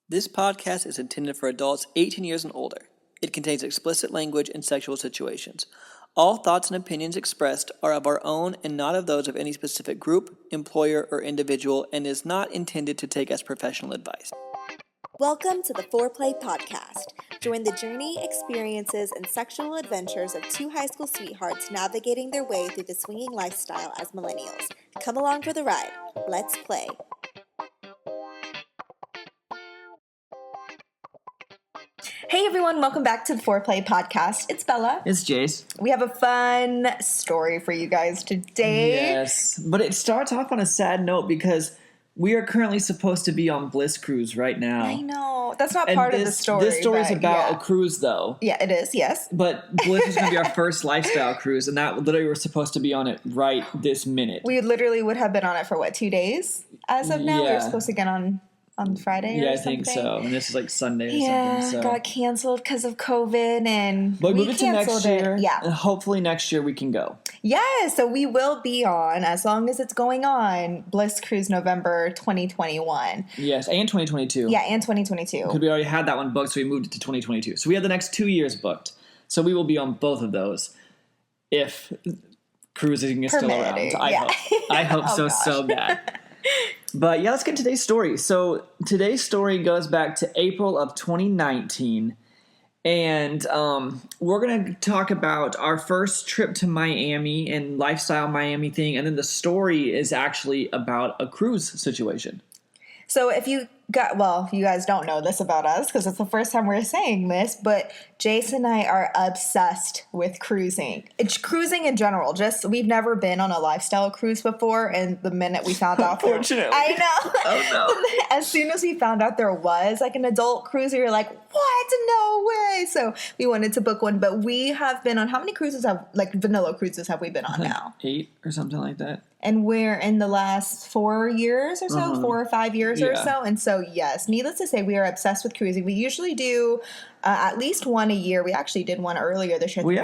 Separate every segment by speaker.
Speaker 1: This podcast is intended for adults 18 years and older. It contains explicit language and sexual situations. All thoughts and opinions expressed are of our own and not of those of any specific group, employer, or individual, and is not intended to take as professional advice.
Speaker 2: Welcome to the 4OURPLAY podcast. Join the journey, experiences, and sexual adventures of two high school sweethearts navigating their way through the swinging lifestyle as millennials. Come along for the ride. Let's play. Hey everyone, welcome back to the 4OURPLAY podcast. It's Bella.
Speaker 1: It's Jace.
Speaker 2: We have a fun story for you guys today.
Speaker 1: Yes, but it starts off on a sad note because we are currently supposed to be on Bliss cruise right now.
Speaker 2: I know. That's not part of the story.
Speaker 1: This story is about a cruise, though.
Speaker 2: Yeah, it is, yes.
Speaker 1: But Bliss is going to be our first lifestyle cruise, and that literally we're supposed to be on it right this minute.
Speaker 2: We literally would have been on it for, 2 days as of now?
Speaker 1: Yeah.
Speaker 2: We were supposed to get on Friday or something?
Speaker 1: Yeah, I think so. And this is like Sunday or something. So.
Speaker 2: Got canceled because of COVID, and
Speaker 1: but we move it to next year.
Speaker 2: Yeah.
Speaker 1: And hopefully next year we can go.
Speaker 2: Yeah, so we will be on, as long as it's going on, Bliss Cruise November 2021.
Speaker 1: Yes, and 2022.
Speaker 2: Yeah, and 2022.
Speaker 1: Because we already had that one booked, so we moved it to 2022. So we have the next 2 years booked. So we will be on both of those if cruising is still around. I hope so bad. But yeah, let's get today's story. So today's story goes back to April of 2019. And we're going to talk about our first trip to Miami and lifestyle Miami thing. And then the story is actually about a cruise situation.
Speaker 2: So if you guys don't know this about us because it's the first time we're saying this, but Jace and I are obsessed with cruising. It's cruising in general. Just we've never been on a lifestyle cruise before, and the minute we found out,
Speaker 1: unfortunately,
Speaker 2: I know.
Speaker 1: Oh
Speaker 2: no! As soon as we found out there was an adult cruise, we were like, "What? No way!" So we wanted to book one, but we have been on how many cruises vanilla cruises have we been on now?
Speaker 1: 8 or something like that.
Speaker 2: And we're in the last 4 years or so, 4 or 5 years or so. And so, yes, needless to say, we are obsessed with cruising. We usually do at least one a year. We actually did one earlier this year. We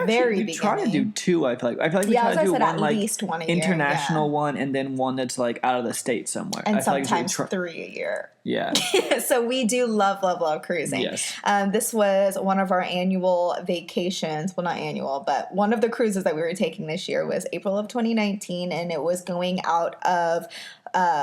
Speaker 1: try to do 2, I feel like. I feel like we try to do one,
Speaker 2: at least one a year.
Speaker 1: International one, and then one that's out of the state somewhere.
Speaker 2: And sometimes 3 a year.
Speaker 1: Yeah.
Speaker 2: So we do love cruising.
Speaker 1: Yes.
Speaker 2: This was one of our annual vacations. Well, not annual, but one of the cruises that we were taking this year was April of 2019, and it was going out of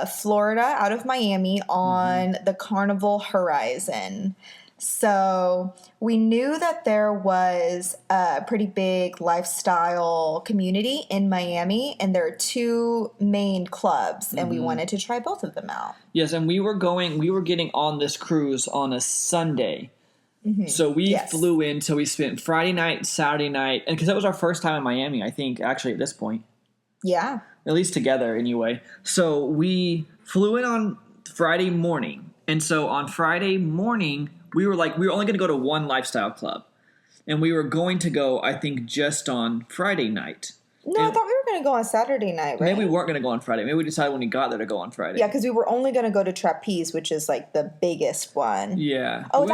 Speaker 2: Florida, out of Miami on the Carnival Horizon. So we knew that there was a pretty big lifestyle community in Miami, and there are 2 main clubs, and we wanted to try both of them out.
Speaker 1: Yes, and we were getting on this cruise on a Sunday. So we flew in, so we spent Friday night, Saturday night, and because that was our first time in Miami, I think, actually at this point.
Speaker 2: Yeah.
Speaker 1: At least together anyway. So we flew in on Friday morning, and so on Friday morning, we were only going to go to one lifestyle club. And we were going to go, I think, just on Friday night.
Speaker 2: No, I thought we were going to go on Saturday night, right?
Speaker 1: Maybe we weren't going to go on Friday. Maybe we decided when we got there to go on Friday.
Speaker 2: Yeah, because we were only going to go to Trapeze, which is the biggest one.
Speaker 1: Yeah.
Speaker 2: Oh,
Speaker 1: we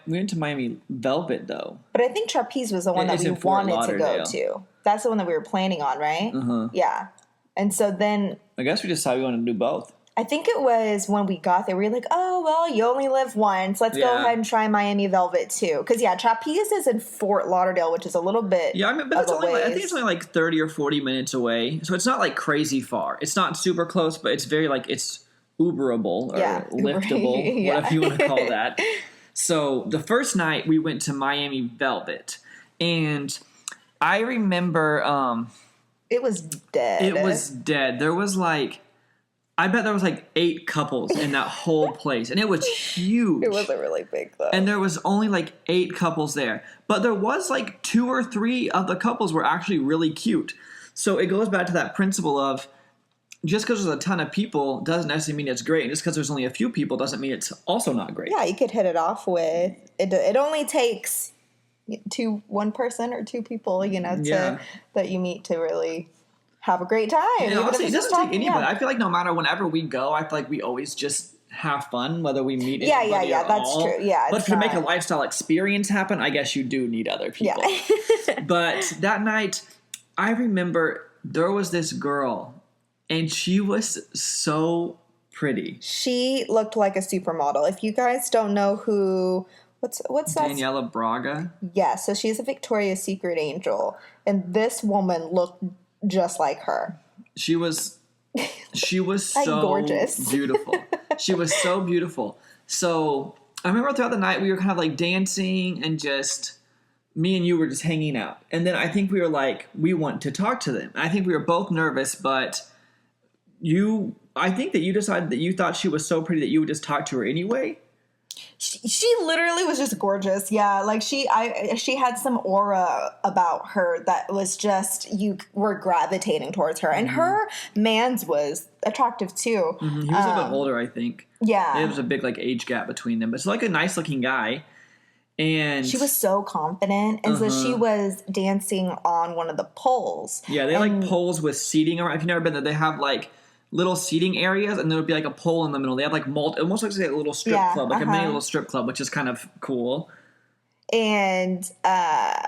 Speaker 1: went to Miami Velvet, though.
Speaker 2: But I think Trapeze was the one that we wanted to go to. That's the one that we were planning on, right?
Speaker 1: Uh-huh.
Speaker 2: Yeah. And so then
Speaker 1: I guess we decided we wanted to do both.
Speaker 2: I think it was when we got there, we were like, oh, well, you only live once. Let's go ahead and try Miami Velvet, too. Because, Trapeze is in Fort Lauderdale, which is a little bit
Speaker 1: but I think it's only 30 or 40 minutes away. So it's not crazy far. It's not super close, but it's very it's Uberable or liftable, whatever you want to call that. So the first night we went to Miami Velvet. And I remember...
Speaker 2: it was dead.
Speaker 1: It was dead. There was I bet there was 8 couples in that whole place. And it was huge.
Speaker 2: It wasn't really big, though.
Speaker 1: And there was only 8 couples there. But there was 2 or 3 of the couples were actually really cute. So it goes back to that principle of just because there's a ton of people doesn't necessarily mean it's great. And just because there's only a few people doesn't mean it's also not great.
Speaker 2: Yeah, you could hit it off with it only takes one person or 2 people, that you meet to really have a great time.
Speaker 1: Honestly, it doesn't take anybody. I feel like no matter whenever we go, I feel like we always just have fun, whether we meet anybody or
Speaker 2: that's
Speaker 1: all.
Speaker 2: true. Yeah,
Speaker 1: but to make a lifestyle experience happen, I guess you do need other people. Yeah. But that night, I remember there was this girl, and she was so pretty.
Speaker 2: She looked like a supermodel. If you guys don't know who, what's that?
Speaker 1: Daniela Braga?
Speaker 2: Yeah, so she's a Victoria's Secret angel. And this woman looked just like her.
Speaker 1: She was so
Speaker 2: gorgeous.
Speaker 1: Beautiful. She was so beautiful. So I remember throughout the night we were kind of like dancing and just me and you were just hanging out. And then I think we were like, we want to talk to them. I think we were both nervous, but I think that you decided that you thought she was so pretty that you would just talk to her anyway.
Speaker 2: She literally was just gorgeous. Yeah, like she had some aura about her that was just, you were gravitating towards her. And her man's was attractive too.
Speaker 1: Mm-hmm. He was a bit older, I think.
Speaker 2: Yeah.
Speaker 1: There was a big like age gap between them. But it's like a nice looking guy. And
Speaker 2: she was so confident. And so she was dancing on one of the poles.
Speaker 1: Yeah, they like poles with seating around. If you've never been there, they have like little seating areas, and there would be like a pole in the middle. They have like almost like a little strip club, like a mini little strip club, which is kind of cool. And
Speaker 2: I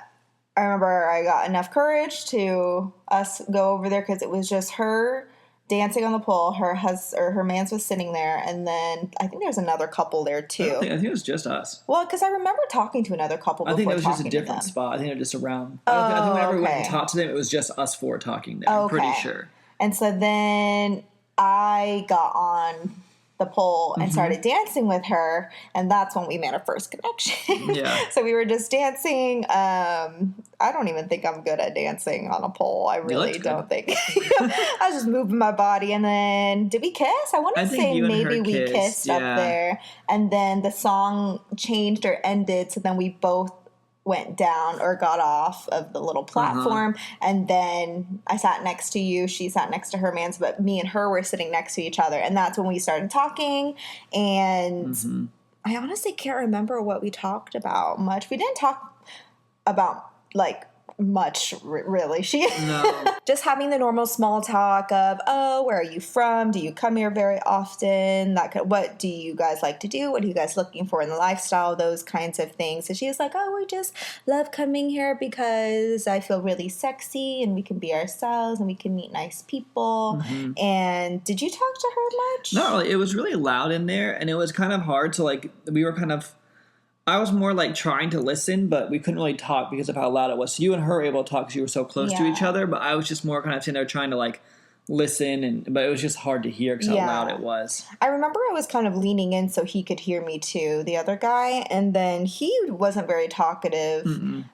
Speaker 2: remember I got enough courage to us go over there because it was just her dancing on the pole. Her man's was sitting there, and then I think there's another couple there too.
Speaker 1: I think it was just us.
Speaker 2: Well, because I remember talking to another couple before.
Speaker 1: I think it was just a different spot. I think it was just around. I think whenever we went and talked to them, it was just us four talking there. I'm pretty sure.
Speaker 2: And so then I got on the pole and started dancing with her, and that's when we made our first connection. Yeah. So we were just dancing. I don't even think I'm good at dancing on a pole. I really don't think. I was just moving my body, and then did we kiss? I want to say maybe we kissed up there, and then the song changed or ended, so then we both went down or got off of the little platform, and then I sat next to you, she sat next to her man's, but me and her were sitting next to each other, and that's when we started talking, and I honestly can't remember what we talked about much. We didn't talk about like much really. Just having the normal small talk of, oh, where are you from? Do you come here very often? What do you guys like to do? What are you guys looking for in the lifestyle? Those kinds of things. So she was like, oh, we just love coming here because I feel really sexy and we can be ourselves and we can meet nice people. And did you talk to her much?
Speaker 1: Not really. It was really loud in there, and it was kind of hard to like, I was more like trying to listen, but we couldn't really talk because of how loud it was. So you and her were able to talk because you were so close to each other, but I was just more kind of sitting there trying to like listen, but it was just hard to hear because how loud it was.
Speaker 2: I remember I was kind of leaning in so he could hear me too, the other guy, and then he wasn't very talkative,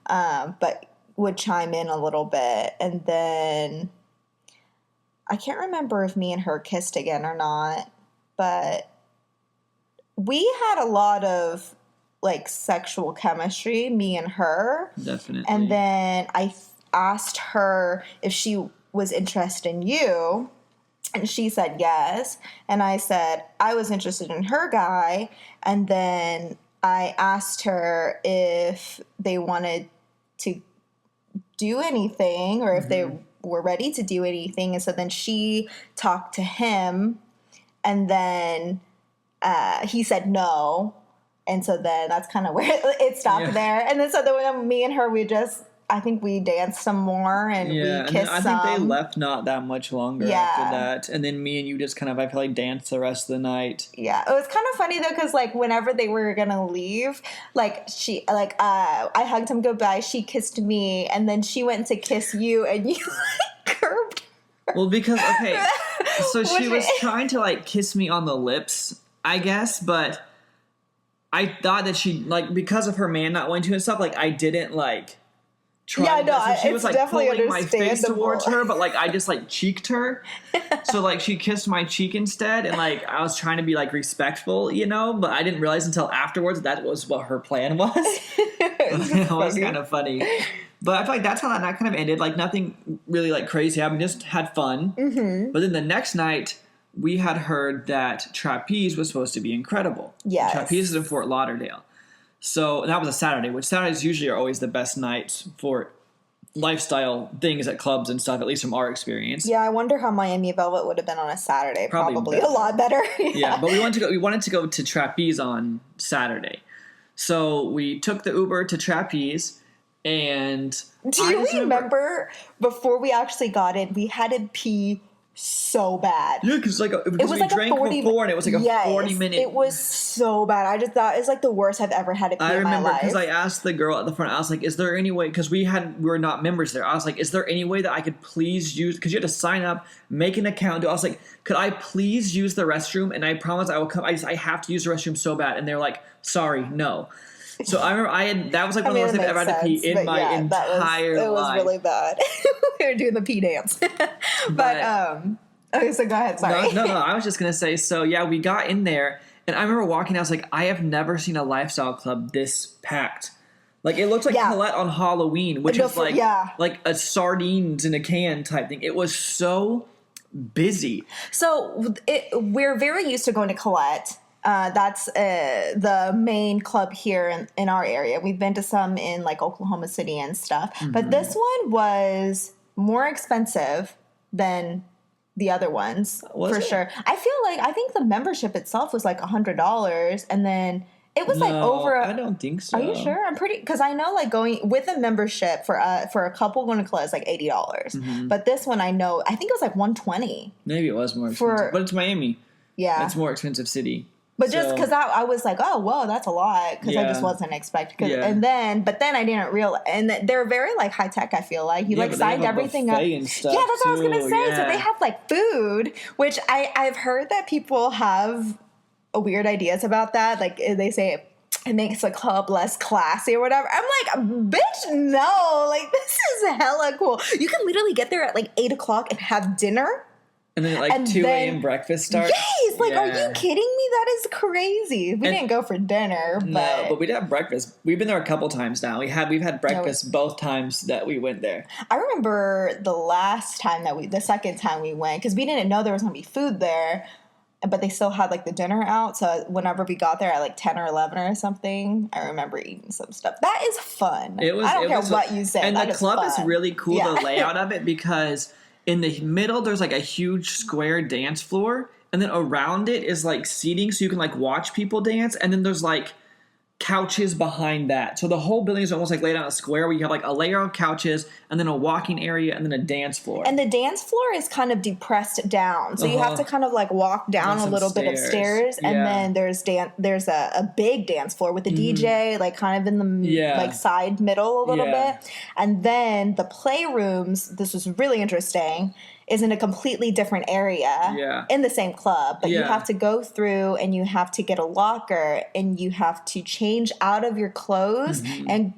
Speaker 2: but would chime in a little bit, and then I can't remember if me and her kissed again or not, but we had a lot of like sexual chemistry, me and her.
Speaker 1: Definitely.
Speaker 2: And then I asked her if she was interested in you, and she said yes. And I said I was interested in her guy. And then I asked her if they wanted to do anything or if they were ready to do anything. And so then she talked to him, and then he said no. And so then that's kind of where it stopped there. And then so then me and her, I think we danced some more and we kissed some.
Speaker 1: I think they left not that much longer after that. And then me and you just kind of, I feel like, danced the rest of the night.
Speaker 2: Yeah. It was kind of funny though, because like whenever they were going to leave, like I hugged him goodbye. She kissed me, and then she went to kiss you, and you like curbed her.
Speaker 1: Well, because, so she was trying to like kiss me on the lips, I guess, but I thought that she, like, because of her man not wanting to and stuff, like, I didn't, like, try.
Speaker 2: Yeah, no,
Speaker 1: so she was, like, pulling my face towards her, but, like, I just, like, cheeked her. So, like, she kissed my cheek instead, and, like, I was trying to be, like, respectful, you know? But I didn't realize until afterwards that was what her plan was. It was kind of funny. But I feel like that's how that night kind of ended. Like, nothing really, like, crazy happened. Just had fun. But then the next night, we had heard that Trapeze was supposed to be incredible.
Speaker 2: Yes.
Speaker 1: Trapeze is in Fort Lauderdale. So that was a Saturday, which Saturdays usually are always the best nights for lifestyle things at clubs and stuff, at least from our experience.
Speaker 2: Yeah, I wonder how Miami Velvet would have been on a Saturday. Probably a lot better.
Speaker 1: Yeah, but we wanted to go to Trapeze on Saturday. So we took the Uber to Trapeze, and
Speaker 2: do you remember before we actually got in, we had to pee so bad.
Speaker 1: Yeah, because we drank before and it was like a 40-minute.
Speaker 2: It was so bad. I just thought it's like the worst I've ever had to pee in my life. I remember
Speaker 1: because I asked the girl at the front, I was like, is there any way, because we were not members there. I was like, is there any way that I could please use, because you had to sign up, make an account. I was like, could I please use the restroom? And I promise I will come. I have to use the restroom so bad. And they're like, sorry, no. So I remember that was like one of the worst I've ever had to pee in my entire life.
Speaker 2: It was really bad. We were doing the pee dance. Okay, so go ahead, sorry.
Speaker 1: No, I was just going to say, so yeah, we got in there, and I remember walking, I was like, I have never seen a lifestyle club this packed. Like, it looked like Colette on Halloween, which is like a sardines in a can type thing. It was so busy.
Speaker 2: So we're very used to going to Colette. That's the main club here in our area. We've been to some in like Oklahoma City and stuff. Mm-hmm. But this one was more expensive than the other ones, for sure. I think the membership itself was like $100, and then it was like over.
Speaker 1: I don't think so.
Speaker 2: Are you sure? I'm pretty, because I know like going with a membership for a couple going to Colette is like $80. Mm-hmm. But this one I think it was like $120.
Speaker 1: Maybe it was more expensive, but it's Miami.
Speaker 2: Yeah,
Speaker 1: it's a more expensive city.
Speaker 2: But just because I was like, oh, whoa, that's a lot, because I just wasn't expecting. But then I didn't realize, and they're very like high tech. I feel like you signed everything up.
Speaker 1: And stuff
Speaker 2: yeah, that's what I was gonna say.
Speaker 1: Yeah.
Speaker 2: So they have like food, which I've heard that people have weird ideas about that. Like they say it makes the club less classy or whatever. I'm like, bitch, no, like this is hella cool. You can literally get there at like 8 o'clock and have dinner.
Speaker 1: And then like 2 a.m. breakfast starts.
Speaker 2: Yes! Like, are you kidding me? That is crazy. We didn't go for dinner, but...
Speaker 1: No, but we did have breakfast. We've been there a couple times now. We've had breakfast both times that we went there.
Speaker 2: I remember the second time we went, because we didn't know there was going to be food there, but they still had like the dinner out. So whenever we got there at like 10 or 11 or something, I remember eating some stuff. That is fun. I don't care what you say.
Speaker 1: And the club is really cool, the layout of it, because... in the middle, there's like a huge square dance floor, and then around it is like seating, so you can like watch people dance, and then there's like couches behind that. So the whole building is almost like laid out in a square where you have like a layer of couches, and then a walking area, and then a dance floor.
Speaker 2: And the dance floor is kind of depressed down, so you have to kind of like walk down a little bit of stairs, and then there's a big dance floor with a DJ like kind of in the like side middle a little bit, and then the playrooms. This was really interesting. Is in a completely different area in the same club, but you have to go through and you have to get a locker and you have to change out of your clothes and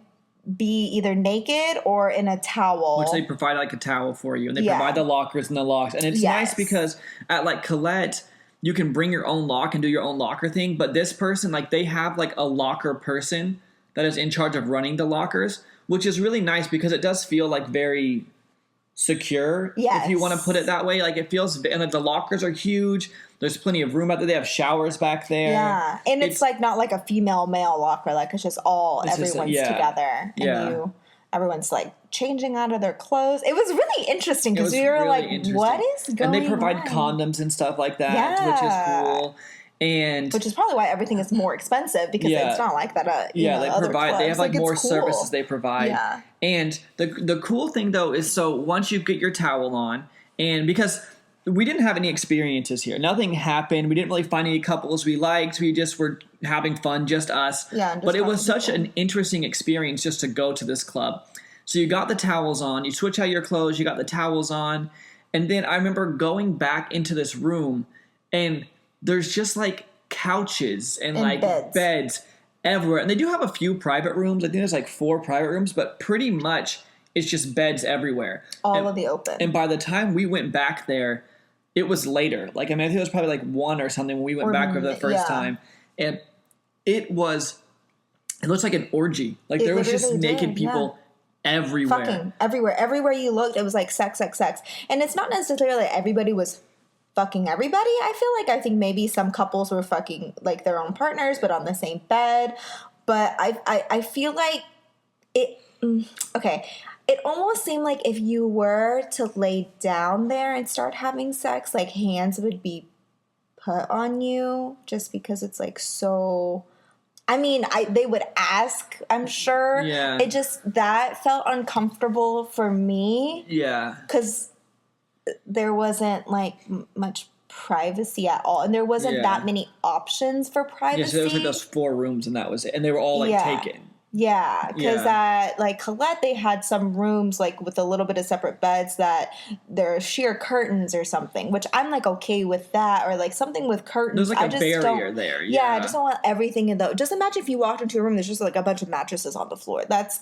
Speaker 2: be either naked or in a towel.
Speaker 1: Which they provide like a towel for you, and they provide the lockers and the locks. And it's nice because at like Colette, you can bring your own lock and do your own locker thing, but this person, like they have like a locker person that is in charge of running the lockers, which is really nice because it does feel like very... secure, if you want to put it that way. Like it feels, and like the lockers are huge. There's plenty of room out there. They have showers back there.
Speaker 2: Yeah, and it's like not like a female male locker. Like it's just everyone's together, and everyone's like changing out of their clothes. It was really interesting because we were like, "What is going on?"
Speaker 1: And they provide condoms and stuff like that, which is cool. And
Speaker 2: which is probably why everything is more expensive, because it's not like that.
Speaker 1: They provide. They have like more services they provide. Yeah. And the cool thing though is, so once you get your towel on, and because we didn't have any experiences here, nothing happened. We didn't really find any couples we liked. We just were having fun, just us. Yeah. But it was such an interesting experience just to go to this club. So you got the towels on. You switch out your clothes. You got the towels on, and then I remember going back into this room and. There's just like couches and like beds everywhere. And they do have a few private rooms. I think there's like 4 private rooms, but pretty much it's just beds everywhere.
Speaker 2: All of the open.
Speaker 1: And by the time we went back there, it was later. Like, I mean, I think it was probably like 1 or something when we went back for the first time. And it looks like an orgy. Like there was just naked people everywhere.
Speaker 2: Fucking everywhere. Everywhere you looked, it was like sex. And it's not necessarily everybody was fucking everybody. I think maybe some couples were fucking like their own partners, but on the same bed. But I feel like it. Okay, it almost seemed like if you were to lay down there and start having sex, like hands would be put on you, just because it's like so. I mean, they would ask, I'm sure. Yeah. It just that felt uncomfortable for me.
Speaker 1: Yeah.
Speaker 2: Because. there wasn't like much privacy at all, and there wasn't that many options for privacy.
Speaker 1: Yeah, so there was like those 4 rooms, and that was it, and they were all like taken.
Speaker 2: Yeah, because at like Colette, they had some rooms like with a little bit of separate beds that there are sheer curtains or something, which I'm like okay with that, or like something with curtains.
Speaker 1: There's like a barrier there.
Speaker 2: Yeah, I just don't want everything in the. Just imagine if you walked into a room, there's just like a bunch of mattresses on the floor. That's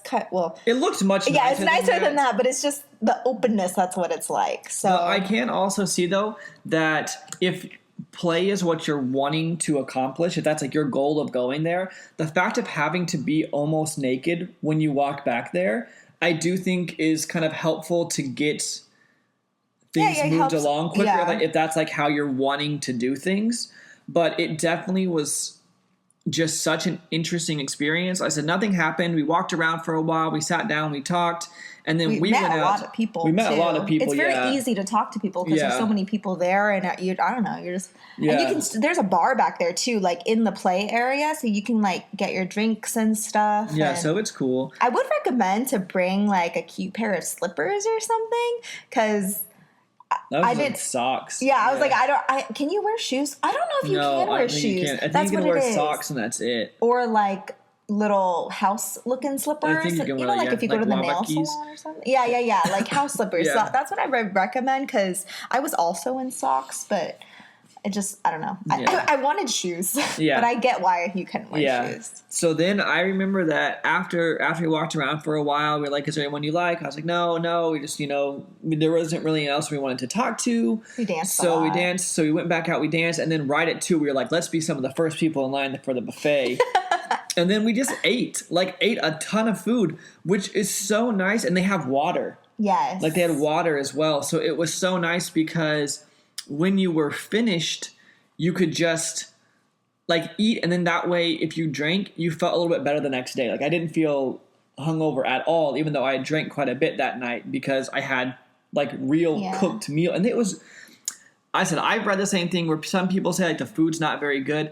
Speaker 1: It looks much nicer.
Speaker 2: Yeah, it's nicer than that, but it's just the openness. That's what it's like. So
Speaker 1: but I can also see though that if play is what you're wanting to accomplish, if that's like your goal of going there, the fact of having to be almost naked when you walk back there, I do think is kind of helpful to get things moved along quicker, like if that's like how you're wanting to do things. But it definitely was just such an interesting experience. I said nothing happened. We walked around for a while. We sat down. We talked. And then we went out.
Speaker 2: We met a lot of people.
Speaker 1: We met a lot of people.
Speaker 2: It's very easy to talk to people because there's so many people there, and I don't know. You're just and you can. There's a bar back there too, like in the play area, so you can like get your drinks and stuff.
Speaker 1: Yeah, so it's cool.
Speaker 2: I would recommend to bring like a cute pair of slippers or something because.
Speaker 1: I did socks.
Speaker 2: Yeah, I was like, can you wear shoes? I don't know if you can wear shoes.
Speaker 1: You can. I think you can wear socks and that's it.
Speaker 2: Or like little house looking slippers.
Speaker 1: I think you can wear
Speaker 2: like if you go to the nail salon or something. Yeah. Like house slippers. So that's what I recommend because I was also in socks, but it just, I don't know. I wanted shoes, but I get why you couldn't wear shoes.
Speaker 1: So then I remember that after we walked around for a while, we were like, is there anyone you like? I was like, no. We just, there wasn't really anyone else we wanted to talk to.
Speaker 2: We danced
Speaker 1: So we danced. So we went back out, we danced. And then right at 2, we were like, let's be some of the first people in line for the buffet. And then we just ate a ton of food, which is so nice. And they have water.
Speaker 2: Yes.
Speaker 1: Like they had water as well. So it was so nice because when you were finished, you could just like eat, and then that way, if you drank, you felt a little bit better the next day. Like I didn't feel hungover at all, even though I drank quite a bit that night because I had like real cooked meal. And it was, I said, I've read the same thing where some people say like the food's not very good.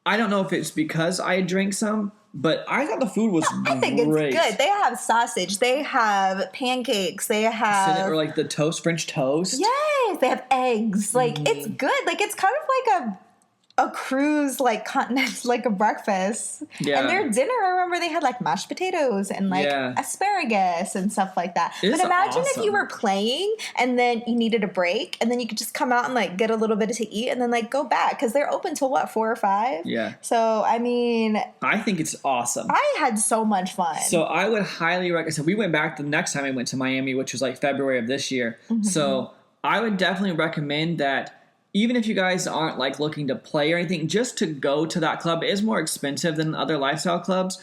Speaker 1: I don't know if it's because I drank some, but I thought the food was great.
Speaker 2: I think it's good. They have sausage. They have pancakes. They have...
Speaker 1: Or like the French toast.
Speaker 2: Yes. They have eggs. Like, it's good. Like, it's kind of like a cruise, like, continent, like a breakfast. Yeah. And their dinner, I remember they had, like, mashed potatoes and, like, asparagus and stuff like that. But imagine if you were playing and then you needed a break and then you could just come out and, like, get a little bit to eat and then, like, go back. Because they're open till, 4 or 5?
Speaker 1: Yeah.
Speaker 2: So, I mean...
Speaker 1: I think it's awesome.
Speaker 2: I had so much fun.
Speaker 1: So, I would highly recommend... So, we went back the next time I went to Miami, which was, like, February of this year. Mm-hmm. So, I would definitely recommend that even if you guys aren't like looking to play or anything, just to go to that club. It is more expensive than other lifestyle clubs,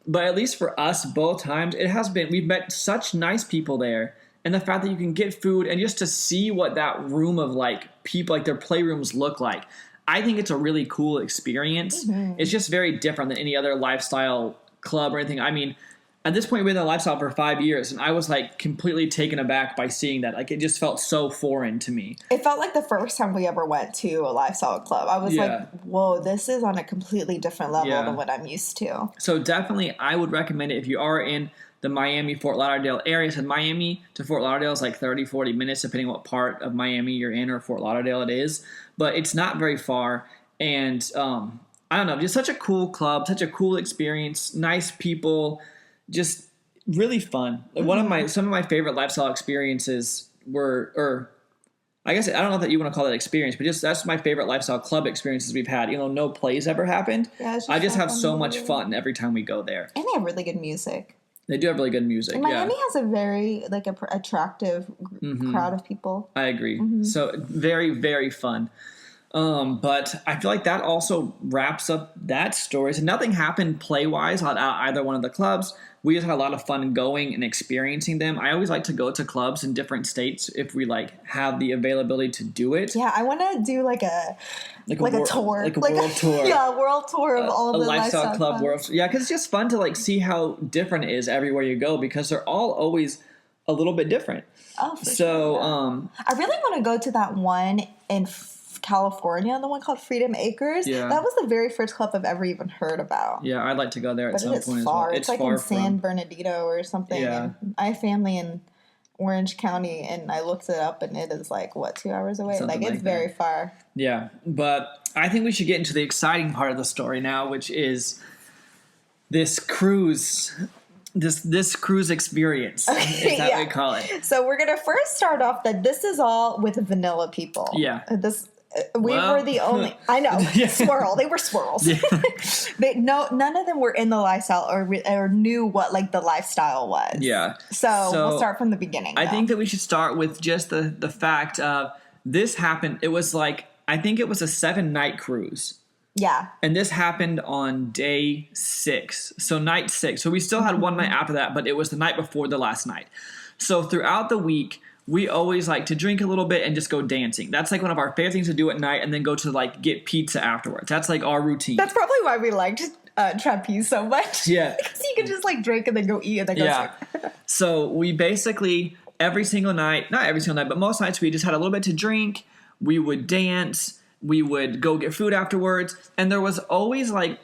Speaker 1: but at least for us both times, it has been, we've met such nice people there. And the fact that you can get food and just to see what that room of like people, like their playrooms look like, I think it's a really cool experience. Mm-hmm. It's just very different than any other lifestyle club or anything. I mean, at this point, we've been in the lifestyle for 5 years, and I was, like, completely taken aback by seeing that. Like, it just felt so foreign to me.
Speaker 2: It felt like the first time we ever went to a lifestyle club. I was like, whoa, this is on a completely different level than what I'm used to.
Speaker 1: So, definitely, I would recommend it if you are in the Miami-Fort Lauderdale area. So, Miami to Fort Lauderdale is, like, 30, 40 minutes, depending on what part of Miami you're in or Fort Lauderdale it is. But it's not very far, and I don't know, just such a cool club, such a cool experience, nice people, just really fun. Mm-hmm. Some of my favorite lifestyle experiences were, or I guess I don't know that you want to call that experience, but just that's my favorite lifestyle club experiences we've had. No plays ever happened. Yeah, I just have so much fun every time we go there.
Speaker 2: And they have really good music.
Speaker 1: They do have really good music.
Speaker 2: And Miami has a very attractive crowd of people.
Speaker 1: I agree. Mm-hmm. So very, very fun. But I feel like that also wraps up that story. So nothing happened play-wise at either one of the clubs. We just had a lot of fun going and experiencing them. I always like to go to clubs in different states if we have the availability to do it.
Speaker 2: Yeah, I want to do like a tour,
Speaker 1: like a world tour.
Speaker 2: Yeah, world tour of all the
Speaker 1: lifestyle club world. Yeah, because it's just fun to see how different it is everywhere you go because they're all always a little bit different.
Speaker 2: Oh, for sure. I really want to go to that one in California, the one called Freedom Acres. Yeah. That was the very first club I've ever even heard about.
Speaker 1: Yeah, I'd like to go there at some point
Speaker 2: far.
Speaker 1: as well.
Speaker 2: It's like far in San Bernardino or something. Yeah. And I have family in Orange County, and I looked it up, and it is like, what, 2 hours away?
Speaker 1: Something
Speaker 2: It's very far.
Speaker 1: Yeah, but I think we should get into the exciting part of the story now, which is this cruise. This cruise experience is that we call it.
Speaker 2: So we're gonna first start off that this is all with vanilla people.
Speaker 1: Yeah.
Speaker 2: We were the only. I know.
Speaker 1: Yeah.
Speaker 2: Swirl. They were swirls. Yeah. None of them were in the lifestyle or knew what like the lifestyle was.
Speaker 1: Yeah.
Speaker 2: So we'll start from the beginning.
Speaker 1: I think that we should start with just the fact of this happened. It was like, I think it was a 7-night cruise.
Speaker 2: Yeah.
Speaker 1: And this happened on day 6. So night 6. So we still had one night after that, but it was the night before the last night. So throughout the week, we always like to drink a little bit and just go dancing. That's like one of our favorite things to do at night, and then go to like get pizza afterwards. That's like our routine.
Speaker 2: That's probably why we liked trapeze so much.
Speaker 1: Yeah.
Speaker 2: Because you could just like drink and then go eat and then go sleep.
Speaker 1: So we basically, every single night, not every single night, but most nights we just had a little bit to drink. We would dance. We would go get food afterwards. And there was always like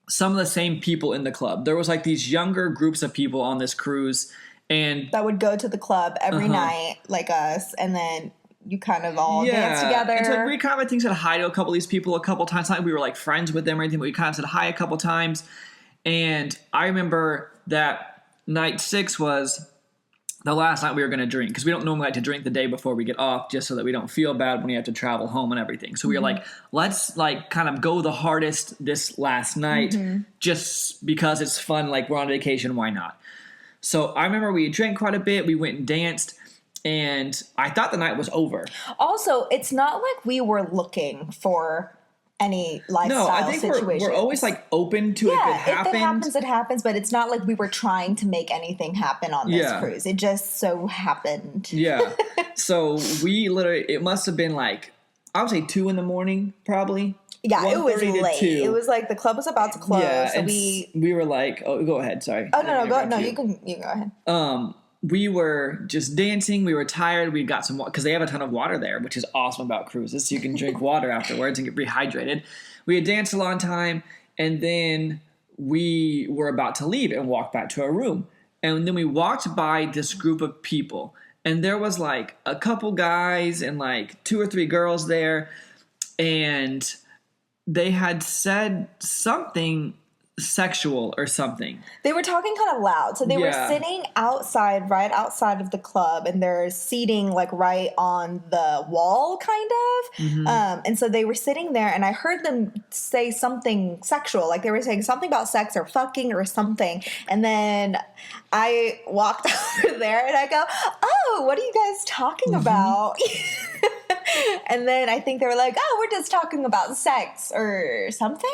Speaker 1: some of the same people in the club. There was like these younger groups of people on this cruise. And
Speaker 2: that would go to the club every night, like us, and then you kind of all dance together.
Speaker 1: And so we kind of, I think, said hi to a couple of these people a couple times. Not like we were like friends with them or anything, but we kind of said hi a couple times. And I remember that night 6 was the last night we were going to drink, because we don't normally like to drink the day before we get off, just so that we don't feel bad when we have to travel home and everything. So we were like, let's like kind of go the hardest this last night, just because it's fun. Like, we're on vacation, why not? So I remember we drank quite a bit. We went and danced, and I thought the night was over.
Speaker 2: Also, it's not like we were looking for any lifestyle situation.
Speaker 1: We're always like open to if it happens.
Speaker 2: If it happens, it happens. But it's not like we were trying to make anything happen on this cruise. It just so happened.
Speaker 1: Yeah. So we literally, it must have been like, I would say 2 a.m, probably.
Speaker 2: Yeah, it was late. It was like the club was about to close. Yeah, so we
Speaker 1: were like, oh, go ahead. Sorry.
Speaker 2: Oh, no, go. No, you can go ahead.
Speaker 1: We were just dancing. We were tired. We got some water, because they have a ton of water there, which is awesome about cruises. So you can drink water afterwards and get rehydrated. We had danced a long time, and then we were about to leave and walk back to our room. And then we walked by this group of people, and there was like a couple guys and like 2 or 3 girls there, and they had said something sexual or something.
Speaker 2: They were talking kind of loud. So they were sitting outside, right outside of the club, and there's seating like right on the wall, kind of. And so they were sitting there, and I heard them say something sexual. Like they were saying something about sex or fucking or something. And then I walked over there and I go, oh, what are you guys talking about? And then I think they were like, oh, we're just talking about sex or something.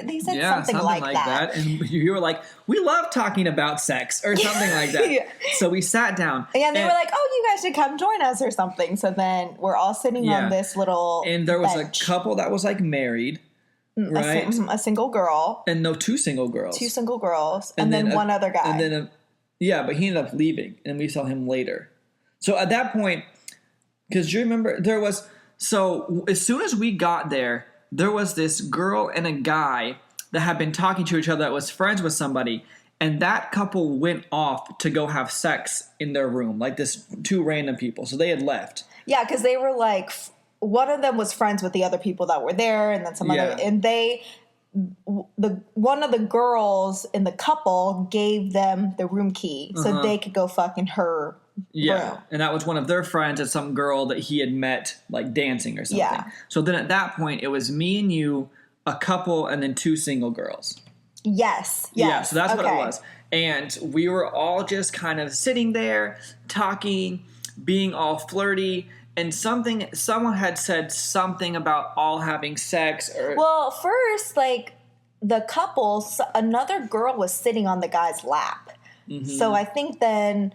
Speaker 2: They said something like that.
Speaker 1: And you were like, we love talking about sex or something like that. So we sat down.
Speaker 2: Yeah, and they were like, oh, you guys should come join us or something. So then we're all sitting on this little
Speaker 1: And there was
Speaker 2: bench.
Speaker 1: A couple that was like married, right?
Speaker 2: A single girl.
Speaker 1: And no, 2 single girls.
Speaker 2: 2 single girls. And then one other guy.
Speaker 1: And then, but he ended up leaving, and we saw him later. So at that point, because you remember, so as soon as we got there was this girl and a guy that had been talking to each other that was friends with somebody, and that couple went off to go have sex in their room, like this 2 random people. So they had left. Yeah,
Speaker 2: because they were like, one of them was friends with the other people that were there, and then some other, and one of the girls in the couple gave them the room key so they could go fuck in her room.
Speaker 1: And that was one of their friends and some girl that he had met like dancing or something. Yeah. So then at that point, it was me and you, a couple, and then 2 single girls.
Speaker 2: Yes.
Speaker 1: Yeah, so that's what it was. And we were all just kind of sitting there, talking, being all flirty, and someone had said something about all having sex.
Speaker 2: Well, first, like, the couple, another girl was sitting on the guy's lap. So I think then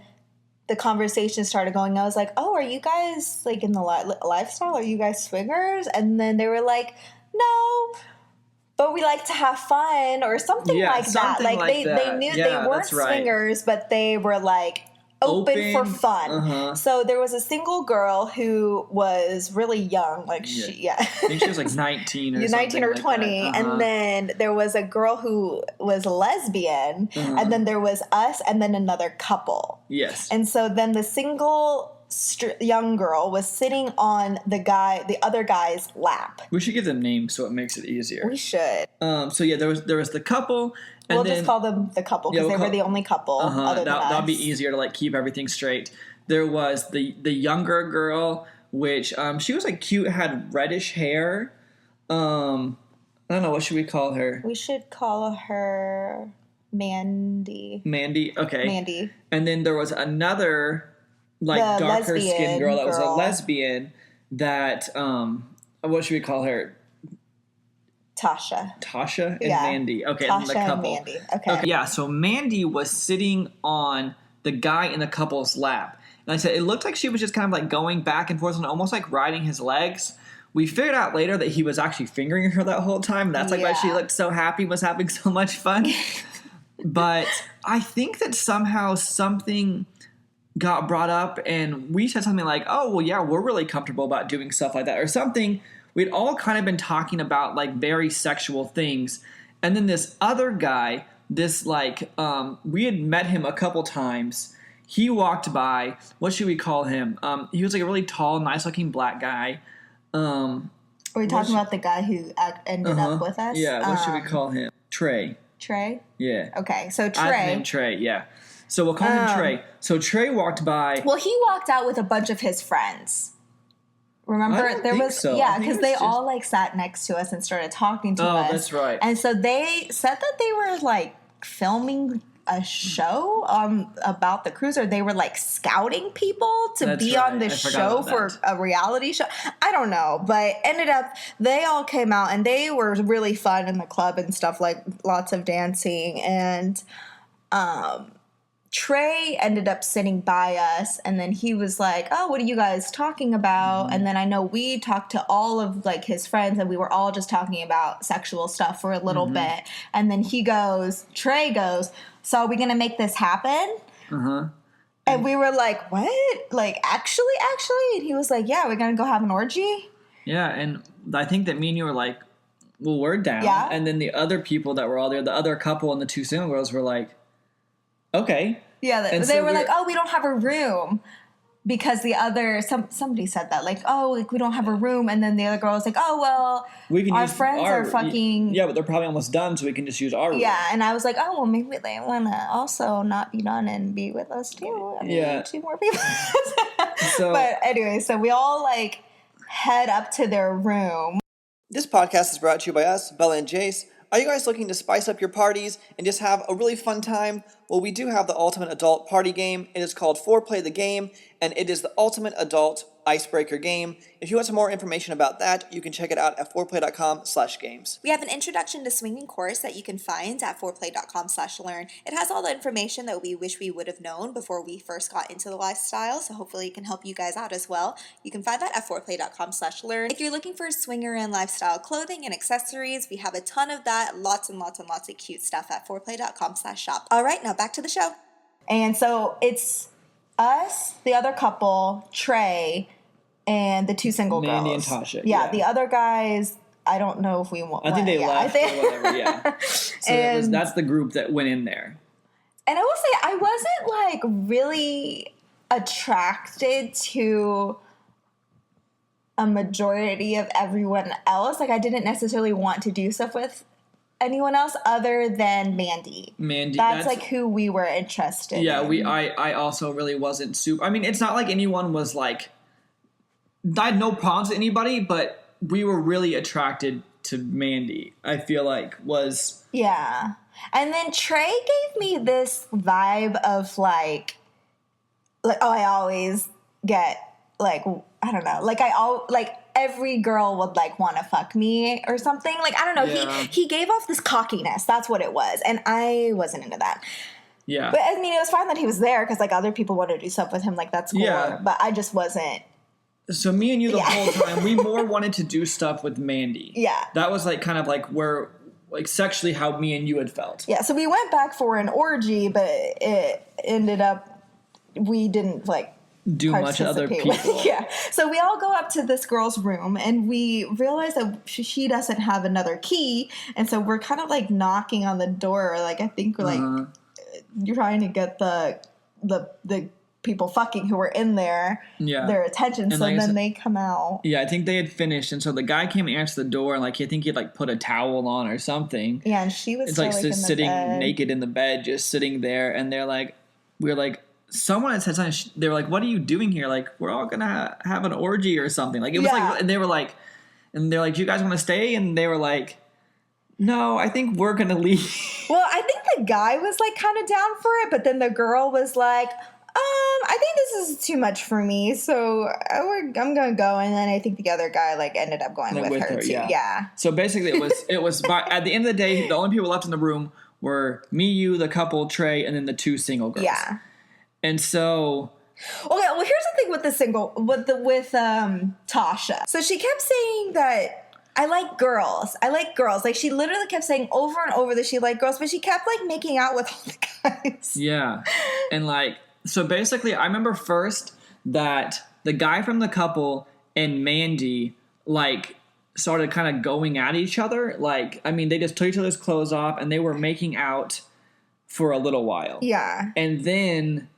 Speaker 2: the conversation started going. I was like, oh, are you guys, like, in the lifestyle? Are you guys swingers? And then they were like, no, but we like to have fun or something like that. Like, they knew they weren't swingers, but they were like, open for fun. So there was a single girl who was really young, like I
Speaker 1: think she was like 19 or
Speaker 2: 19 or 20, and then there was a girl who was lesbian, and then there was us, and then another couple.
Speaker 1: Yes.
Speaker 2: And so then the single young girl was sitting on the other guy's lap.
Speaker 1: We should give them names so it makes it easier.
Speaker 2: We should.
Speaker 1: So yeah, there was the couple. And
Speaker 2: we'll just call them the couple because they were the only couple. Other than us.
Speaker 1: That'll be easier to like keep everything straight. There was the younger girl, which she was like cute, had reddish hair. I don't know, what should we call her?
Speaker 2: We should call her Mandy.
Speaker 1: Mandy, okay.
Speaker 2: Mandy.
Speaker 1: And then there was another like darker skinned girl that was a lesbian that what should we call her? Tasha and Mandy. Okay,
Speaker 2: Tasha
Speaker 1: the couple.
Speaker 2: And Mandy. Okay.
Speaker 1: Yeah, so Mandy was sitting on the guy in the couple's lap. And I said it looked like she was just kind of like going back and forth and almost like riding his legs. We figured out later that he was actually fingering her that whole time. And that's like why she looked so happy, was having so much fun. But I think that somehow something got brought up and we said something like, oh, well, yeah, we're really comfortable about doing stuff like that or something. We'd all kind of been talking about like very sexual things. And then this other guy, this like, we had met him a couple times. He walked by. What should we call him? He was like a really tall, nice looking black guy.
Speaker 2: Are we talking about the guy who ended up with us?
Speaker 1: Yeah, what should we call him? Trey.
Speaker 2: Trey?
Speaker 1: Yeah.
Speaker 2: Okay, so Trey.
Speaker 1: I have the name Trey, yeah. So we'll call him Trey. So Trey walked by.
Speaker 2: Well, he walked out with a bunch of his friends. Remember,
Speaker 1: there was
Speaker 2: so. Yeah, because they all like sat next to us and started talking to us.
Speaker 1: Oh, that's right.
Speaker 2: And so they said that they were like filming a show about the cruise, or they were like scouting people to be on this show for a reality show. I don't know, but ended up they all came out and they were really fun in the club and stuff, like lots of dancing. And Trey ended up sitting by us, and then he was like, oh, what are you guys talking about? Mm-hmm. And then I know we talked to all of like his friends, and we were all just talking about sexual stuff for a little bit. And then Trey goes, so are we going to make this happen? And we were like, what? Like, actually? And he was like, yeah, we're going to go have an orgy?
Speaker 1: Yeah, and I think that me and you were like, well, we're down.
Speaker 2: Yeah.
Speaker 1: And then the other people that were all there, the other couple and the two single girls were like, okay.
Speaker 2: Yeah, they were like, oh, we don't have a room. Because the other, somebody said that, like, oh, like, we don't have a room. And then the other girl was like, oh, well, our friends are fucking.
Speaker 1: Yeah, but they're probably almost done, so we can just use our room.
Speaker 2: Yeah, and I was like, oh, well, maybe they want to also not be done and be with us, too. I mean, 2 more people. But anyway, so we all, like, head up to their room.
Speaker 3: This podcast is brought to you by us, Bella and Jace. Are you guys looking to spice up your parties and just have a really fun time? Well, we do have the ultimate adult party game. It is called 4OURPLAY the Game, and it is the ultimate adult icebreaker game. If you want some more information about that, you can check it out at 4OURPLAY.com/games.
Speaker 4: We have an introduction to swinging course that you can find at 4OURPLAY.com/learn. It has all the information that we wish we would have known before we first got into the lifestyle, so hopefully it can help you guys out as well. You can find that at 4OURPLAY.com/learn. If you're looking for swinger and lifestyle clothing and accessories, we have a ton of that, lots and lots and lots of cute stuff at 4OURPLAY.com/shop. All right, now back to the show.
Speaker 2: And so it's us, the other couple, Trey, and the 2 single girls.
Speaker 1: Mandy and Tasha.
Speaker 2: Yeah, the other guys, I don't know if we want.
Speaker 1: I think they left or whatever, yeah. So that's the group that went in there.
Speaker 2: And I will say, I wasn't like really attracted to a majority of everyone else. Like, I didn't necessarily want to do stuff with anyone else other than Mandy. That's like who we were interested in.
Speaker 1: Yeah, I also really wasn't super. I mean, it's not like anyone was like, I had no problems with anybody, but we were really attracted to Mandy, I feel like was.
Speaker 2: Yeah. And then Trey gave me this vibe of like, oh, I always get like, I don't know, like every girl would like want to fuck me or something. Like, I don't know. Yeah. He gave off this cockiness. That's what it was. And I wasn't into that.
Speaker 1: Yeah.
Speaker 2: But I mean, it was fine that he was there because like other people wanted to do stuff with him. Like, that's cool. Yeah. But I just wasn't.
Speaker 1: So me and you the whole time, we more wanted to do stuff with Mandy.
Speaker 2: Yeah.
Speaker 1: That was like kind of like where, like sexually how me and you had felt.
Speaker 2: Yeah. So we went back for an orgy, but it ended up we didn't like
Speaker 1: do much other people.
Speaker 2: Yeah. So we all go up to this girl's room and we realize that she doesn't have another key. And so we're kind of like knocking on the door. Like, I think we're like, you're trying to get the people fucking who were in there, their attention. And so like then they come out.
Speaker 1: Yeah, I think they had finished. And so the guy came and answered the door. And like, I think he'd like put a towel on or something.
Speaker 2: Yeah. And she was
Speaker 1: like just sitting naked in the bed, just sitting there. And they're like, we're like, someone had said something. They were like, "What are you doing here? Like, we're all gonna have an orgy or something." Like, it was like, and they were like, and they're like, "Do you guys want to stay?" And they were like, "No, I think we're gonna leave."
Speaker 2: Well, I think the guy was like kind of down for it, but then the girl was like, I think this is too much for me, so I'm gonna go. And then I think the other guy like ended up going with her too. Yeah.
Speaker 1: So basically, it was at the end of the day, the only people left in the room were me, you, the couple, Trey, and then the two single girls. Yeah. And so,
Speaker 2: okay. Well, here's the thing with Tasha. So she kept saying that I like girls. Like she literally kept saying over and over that she liked girls, but she kept like making out with all the guys.
Speaker 1: Yeah, and like so basically, I remember first that the guy from the couple and Mandy like started kind of going at each other. Like, I mean, they just took each other's clothes off and they were making out for a little while.
Speaker 2: Yeah,
Speaker 1: and then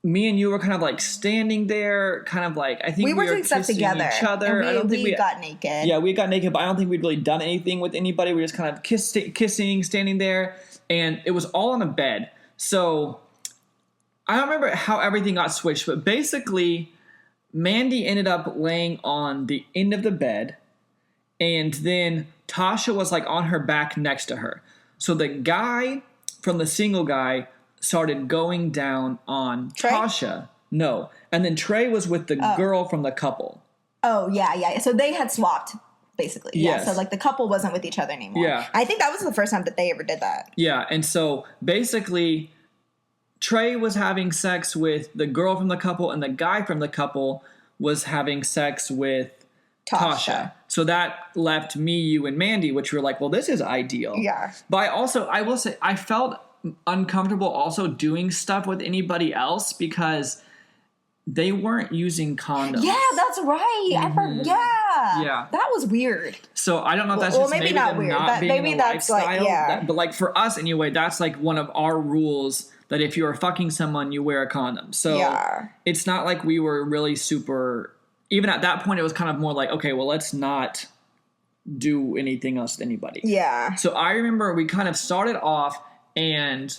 Speaker 1: me and you were kind of like standing there, kind of like I think we were doing stuff together. Each other.
Speaker 2: And I don't think we got naked.
Speaker 1: Yeah, we got naked, but I don't think we'd really done anything with anybody. We were just kind of kissing, standing there, and it was all on a bed. So I don't remember how everything got switched, but basically, Mandy ended up laying on the end of the bed, and then Tasha was like on her back next to her. So the guy from the single guy started going down on
Speaker 2: Trey?
Speaker 1: Tasha. No. And then Trey was with the girl from the couple.
Speaker 2: Oh, yeah. So they had swapped, basically.
Speaker 1: Yes.
Speaker 2: Yeah, so like the couple wasn't with each other anymore.
Speaker 1: Yeah.
Speaker 2: I think that was the first time that they ever did that.
Speaker 1: Yeah, and so basically Trey was having sex with the girl from the couple and the guy from the couple was having sex with Tasha. So that left me, you, and Mandy, which were like, well, this is ideal.
Speaker 2: Yeah.
Speaker 1: But I will say, I felt uncomfortable also doing stuff with anybody else because they weren't using condoms.
Speaker 2: Yeah, that's right.
Speaker 1: Mm-hmm.
Speaker 2: Yeah. That was weird.
Speaker 1: So I don't know if that's just maybe not weird. Not being maybe that's lifestyle. Like, but like for us anyway, that's like one of our rules that if you are fucking someone, you wear a condom. So it's not like we were really super, even at that point, it was kind of more like, okay, well, let's not do anything else with anybody.
Speaker 2: Yeah.
Speaker 1: So I remember we kind of started off and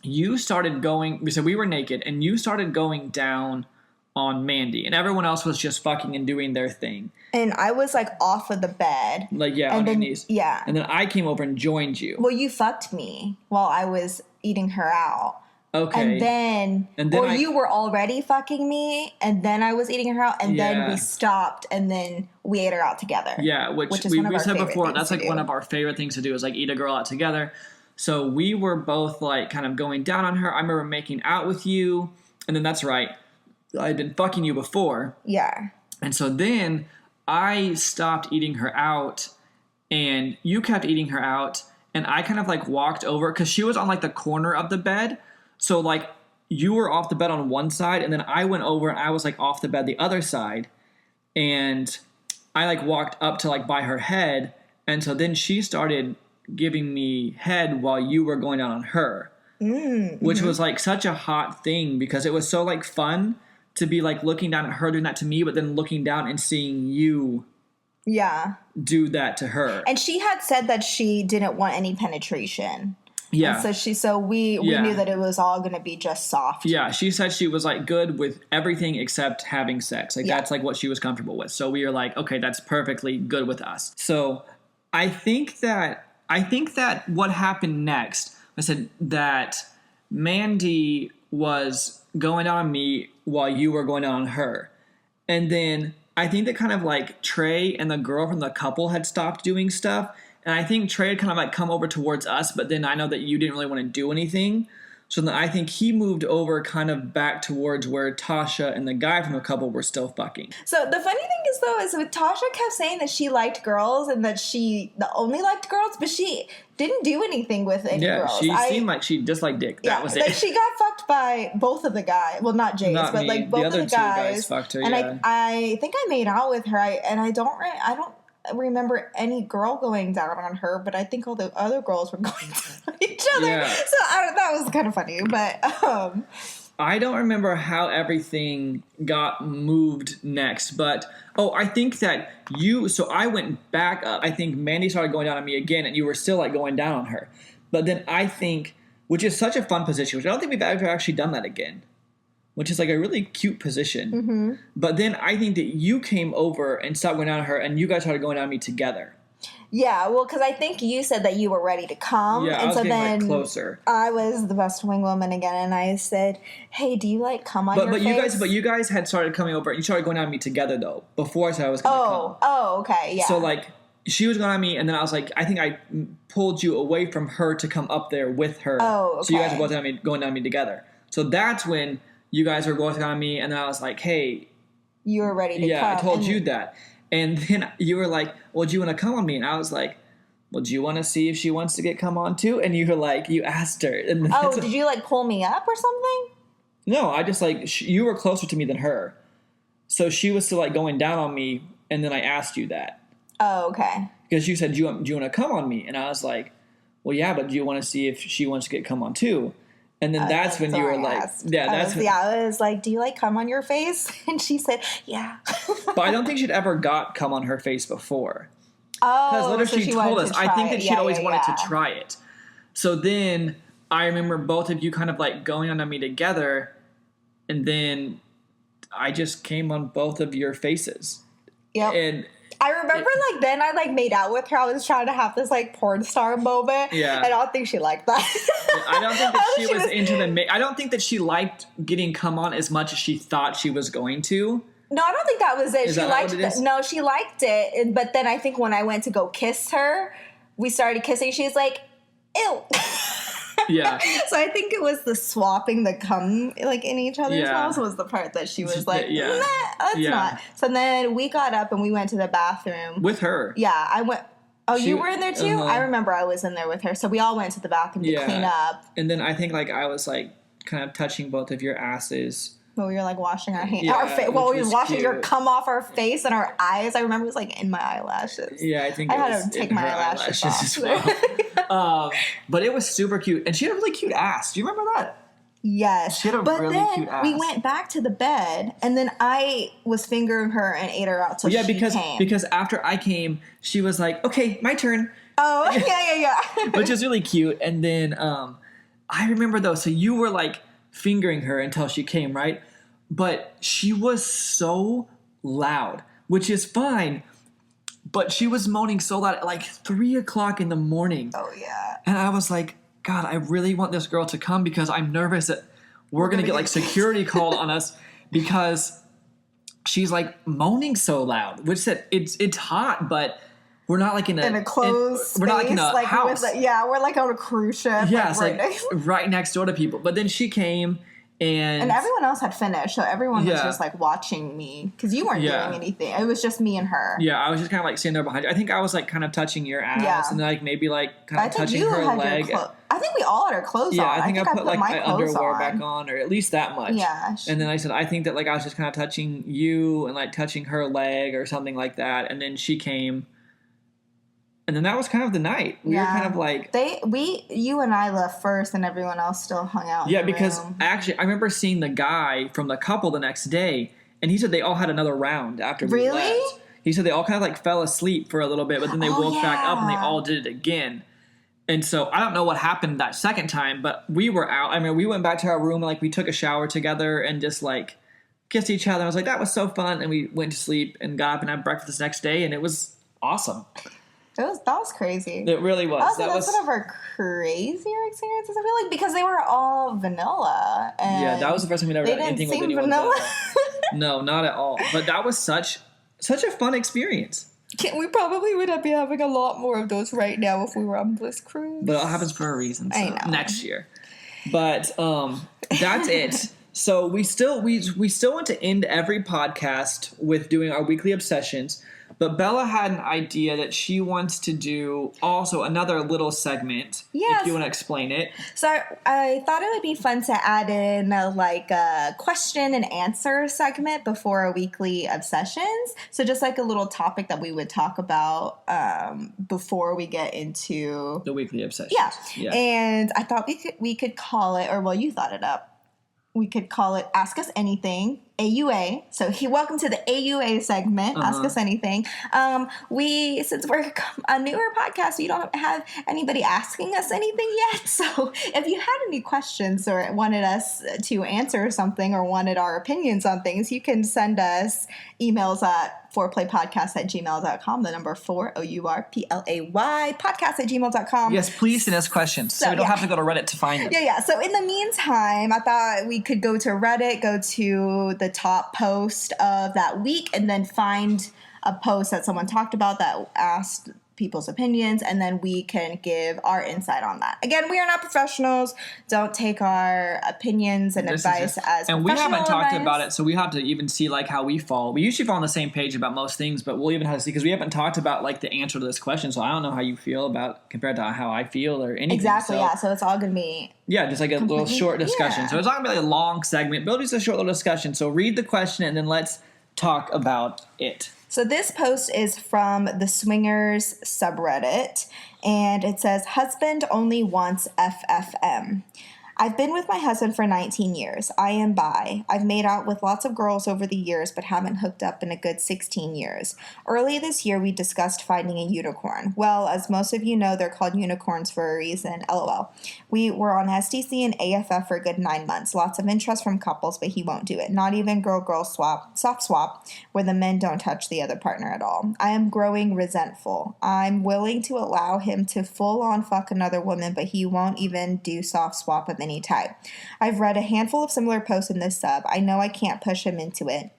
Speaker 1: you started going, so we were naked and you started going down on Mandy and everyone else was just fucking and doing their thing.
Speaker 2: And I was like off of the bed.
Speaker 1: Like, yeah, on your knees.
Speaker 2: Yeah.
Speaker 1: And then I came over and joined you.
Speaker 2: Well, you fucked me while I was eating her out.
Speaker 1: Okay.
Speaker 2: And then you were already fucking me, and then I was eating her out, and then we stopped, and then we ate her out together.
Speaker 1: Yeah, which is we said before, that's like one of our favorite things to do is like eat a girl out together. So we were both like kind of going down on her. I remember making out with you, and then that's right, I'd been fucking you before.
Speaker 2: Yeah.
Speaker 1: And so then I stopped eating her out, and you kept eating her out, and I kind of like walked over, because she was on like the corner of the bed. So, like, you were off the bed on one side, and then I went over, and I was, like, off the bed the other side. And I, like, walked up to, like, by her head. And so then she started giving me head while you were going down on her. Which was, like, such a hot thing, because it was so, like, fun to be, like, looking down at her doing that to me, but then looking down and seeing you do that to her.
Speaker 2: And she had said that she didn't want any penetration.
Speaker 1: Yeah.
Speaker 2: And so we knew that it was all going to be just soft.
Speaker 1: Yeah, she said she was like good with everything except having sex. Like that's like what she was comfortable with. So we were like, okay, that's perfectly good with us. So I think that what happened next, I said that Mandy was going down on me while you were going down on her. And then I think that kind of like Trey and the girl from the couple had stopped doing stuff. And I think Trey had kind of like come over towards us, but then I know that you didn't really want to do anything. So then I think he moved over kind of back towards where Tasha and the guy from the couple were still fucking.
Speaker 2: So the funny thing is, though, is with Tasha kept saying that she liked girls and that she only liked girls, but she didn't do anything with any girls.
Speaker 1: She seemed like she disliked dick. That was it.
Speaker 2: Like she got fucked by both of the guys. Well, not Jace, but like both of the guys.
Speaker 1: Fucked her,
Speaker 2: and I think I made out with her. I don't remember any girl going down on her, but I think all the other girls were going down on each other. Yeah. So that was kind of funny, but
Speaker 1: I don't remember how everything got moved next, but I think that so I went back up. I think Mandy started going down on me again, and you were still like going down on her. But then I think, which is such a fun position, which I don't think we've ever actually done that again, which is like a really cute position.
Speaker 2: Mm-hmm.
Speaker 1: But then I think that you came over and stopped going down on her, and you guys started going down on me together.
Speaker 2: Yeah, well, because I think you said that you were ready to come.
Speaker 1: Yeah,
Speaker 2: and
Speaker 1: I was
Speaker 2: so
Speaker 1: getting
Speaker 2: then
Speaker 1: like closer.
Speaker 2: I was the best wing woman again, and I said, "Hey, do you like come on your face?"
Speaker 1: But you guys had started coming over. You started going down on me together though. Before I said I was going to come.
Speaker 2: Oh, okay, yeah.
Speaker 1: So like she was going on me, and then I was like, I think I pulled you away from her to come up there with her.
Speaker 2: Oh, okay.
Speaker 1: So you guys were both going down on me together. So that's when you guys were both on me, and then I was like, hey,
Speaker 2: you were ready to come.
Speaker 1: Yeah, I told you that, and then you were like, well, do you want to come on me? And I was like, well, do you want to see if she wants to get come on too? And you were like, you asked her. And
Speaker 2: did you like pull me up or something?
Speaker 1: No, I just like, you were closer to me than her. So she was still like going down on me. And then I asked you that.
Speaker 2: Oh, okay.
Speaker 1: Because you said, do you want to come on me? And I was like, well, yeah, but do you want to see if she wants to get come on too? And then that's when you were like,
Speaker 2: I was like, do you like come on your face? And she said, yeah.
Speaker 1: But I don't think she'd ever got come on her face before.
Speaker 2: Oh,
Speaker 1: because literally
Speaker 2: she
Speaker 1: told us. I think that she'd always wanted to try it. So then I remember both of you kind of like going on me together, and then I just came on both of your faces.
Speaker 2: Yep.
Speaker 1: And
Speaker 2: I remember like then I like made out with her. I was trying to have this like porn star moment.
Speaker 1: Yeah.
Speaker 2: And I don't think she liked that.
Speaker 1: I don't think that she was into I don't think that she liked getting come on as much as she thought she was going to.
Speaker 2: No, I don't think that was it.
Speaker 1: Is
Speaker 2: she
Speaker 1: that
Speaker 2: liked
Speaker 1: what it is?
Speaker 2: No, she liked it. But then I think when I went to go kiss her, we started kissing. She's like, ew.
Speaker 1: Yeah.
Speaker 2: So I think it was the swapping the cum like in each other's mouths was the part that she was like, nah, that's not. So then we got up and we went to the bathroom.
Speaker 1: With her.
Speaker 2: Yeah, I went. Oh, you were in there too? I remember I was in there with her. So we all went to the bathroom to clean up.
Speaker 1: And then I think like I was like kind of touching both of your asses.
Speaker 2: Well, we were like washing our hands, we were washing your cum off our face and our eyes. I remember it was like in my eyelashes.
Speaker 1: Yeah, I think
Speaker 2: I had to take my eyelashes off
Speaker 1: as well. But it was super cute, and she had a really cute ass. Do you remember that?
Speaker 2: Yes,
Speaker 1: she had a really cute ass.
Speaker 2: We went back to the bed, and then I was fingering her and ate her out till she came.
Speaker 1: Because after I came, she was like, "Okay, my turn."
Speaker 2: Oh, yeah.
Speaker 1: Which is really cute. And then I remember though, so you were like fingering her until she came, right? But she was so loud, which is fine. But she was moaning so loud at like 3 o'clock in the morning.
Speaker 2: Oh, yeah.
Speaker 1: And I was like, God, I really want this girl to come because I'm nervous that we're going to get like security called on us because she's like moaning so loud, which said it's hot, but we're not like in a
Speaker 2: closed space.
Speaker 1: We're not like in a house.
Speaker 2: We're like on a cruise ship.
Speaker 1: Yeah, like right next door to people. But then she came and
Speaker 2: everyone else had finished, so everyone was just like watching me because you weren't doing anything. It was just me and her.
Speaker 1: Yeah, I was just kind of like standing there behind you. I think I was like kind of touching your ass and like maybe like kind of touching her leg.
Speaker 2: I think we all had our clothes on.
Speaker 1: I think I put like my underwear back on, or at least that much.
Speaker 2: Yeah.
Speaker 1: And then I said, I think that like I was just kind of touching you and like touching her leg or something like that. And then she came. And then that was kind of the night. We were kind of like...
Speaker 2: You and I left first and everyone else still hung out in the
Speaker 1: because
Speaker 2: room.
Speaker 1: Actually, I remember seeing the guy from the couple the next day, and he said they all had another round after we left. He said they all kind of like fell asleep for a little bit, but then they woke back up and they all did it again. And so I don't know what happened that second time, but we were out. I mean, we went back to our room and like we took a shower together and just like kissed each other. I was like, that was so fun. And we went to sleep and got up and had breakfast the next day, and it was awesome.
Speaker 2: That was crazy.
Speaker 1: It really was.
Speaker 2: That was one of our crazier experiences, I feel like, because they were all vanilla. And
Speaker 1: that was the first time we'd ever done anything with anyone vanilla. No, not at all. But that was such a fun experience.
Speaker 2: We probably would be having a lot more of those right now if we were on Bliss Cruise.
Speaker 1: But it all happens for a reason. So
Speaker 2: I know.
Speaker 1: Next year. But that's it. So we still want to end every podcast with doing our weekly obsessions. But Bella had an idea that she wants to do also another little segment.
Speaker 2: Yes.
Speaker 1: If you want to explain it.
Speaker 2: So I thought it would be fun to add in a question and answer segment before our weekly obsessions. So just like a little topic that we would talk about before we get into
Speaker 1: the weekly obsessions.
Speaker 2: Yeah. And I thought we could call it, or well, you thought it up. We could call it Ask Us Anything, AUA. So welcome to the AUA segment, Ask Us Anything. Since we're a newer podcast, we don't have anybody asking us anything yet. So if you had any questions or wanted us to answer something or wanted our opinions on things, you can send us emails at 4playpodcast@gmail.com, the number 4OURPLAY podcast@gmail.com.
Speaker 1: Yes, please send us questions so we don't have to go to Reddit to find them.
Speaker 2: Yeah. So in the meantime, I thought we could go to Reddit, go to the top post of that week, and then find a post that someone talked about that asked people's opinions, and then we can give our insight on that. Again, we are not professionals. Don't take our opinions and advice as
Speaker 1: and we haven't talked
Speaker 2: advice.
Speaker 1: about it, so we have to even see like how we fall. We usually fall on the same page about most things, but we'll even have to see because we haven't talked about like the answer to this question. So I don't know how you feel about compared to how I feel or anything.
Speaker 2: Exactly. So it's all gonna be
Speaker 1: just like a little short discussion.
Speaker 2: Yeah.
Speaker 1: So it's not gonna be like a long segment, but it'll be just a short little discussion. So read the question and then let's talk about it.
Speaker 2: So this post is from the Swingers subreddit, and it says, "Husband only wants FFM. I've been with my husband for 19 years. I am bi. I've made out with lots of girls over the years, but haven't hooked up in a good 16 years. Early this year, we discussed finding a unicorn. Well, as most of you know, they're called unicorns for a reason, LOL. We were on STC and AFF for a good 9 months. Lots of interest from couples, but he won't do it. Not even girl-girl swap, soft swap, where the men don't touch the other partner at all. I am growing resentful. I'm willing to allow him to full-on fuck another woman, but he won't even do soft swap of any type. I've read a handful of similar posts in this sub. I know I can't push him into it.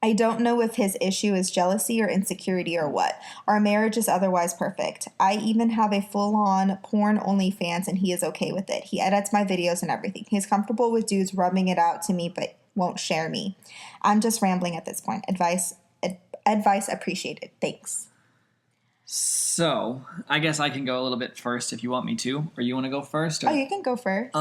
Speaker 2: I don't know if his issue is jealousy or insecurity or what. Our marriage is otherwise perfect. I even have a full-on porn OnlyFans and he is okay with it. He edits my videos and everything. He's comfortable with dudes rubbing it out to me but won't share me. I'm just rambling at this point. Advice appreciated. Thanks."
Speaker 1: So I guess I can go a little bit first if you want me to, or you want to go first? Or?
Speaker 2: Oh, you can go first.